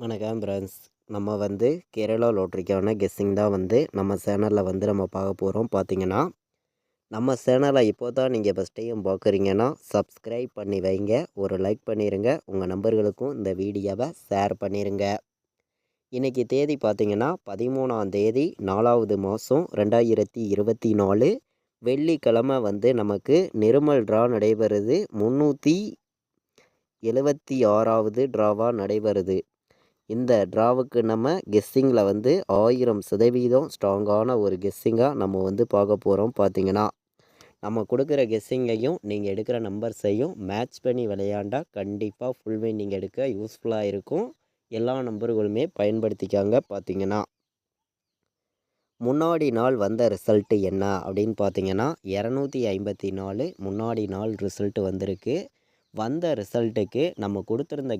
வணக்கம் ஃப்ரெண்ட்ஸ். நம்ம கேரளா லாட்ரிக்கான கெஸ்ஸிங் தான் நம்ம சேனலில் நம்ம பார்க்க போகிறோம். பார்த்தீங்கன்னா நம்ம சேனலை இப்போ தான் நீங்கள் ஃபஸ்ட் டைம் பார்க்குறீங்கன்னா சப்ஸ்கிரைப் பண்ணி வைங்க, ஒரு லைக் பண்ணிடுங்க, உங்கள் நம்பர்களுக்கும் இந்த வீடியோவை ஷேர் பண்ணிடுங்க. இன்றைக்கி தேதி பார்த்தீங்கன்னா 13ஆம் தேதி 4வது மாதம் 2024 வெள்ளிக்கிழமை நமக்கு நிர்மல் ட்ரா நடைபெறுது. 376வது ட்ராவாக நடைபெறுது. இந்த ட்ராவுக்கு நம்ம கெஸ்ஸிங்கில் 1000% ஸ்ட்ராங்கான ஒரு கெஸ்ஸிங்காக நம்ம பார்க்க போகிறோம். பார்த்தீங்கன்னா நம்ம கொடுக்குற கெஸ்ஸிங்கையும் நீங்கள் எடுக்கிற நம்பர்ஸையும் மேட்ச் பண்ணி விளையாண்டா கண்டிப்பாக ஃபுல் வின் நீங்கள் எடுக்க யூஸ்ஃபுல்லாக இருக்கும். எல்லா நம்பர்களுமே பயன்படுத்திக்காங்க. பார்த்தீங்கன்னா முன்னாடி நாள் வந்த ரிசல்ட்டு என்ன அப்படின்னு பார்த்தீங்கன்னா 254 முன்னாடி நாள் ரிசல்ட்டு வந்திருக்கு. வந்த ரிசல்ட்டுக்கு நம்ம கொடுத்துருந்த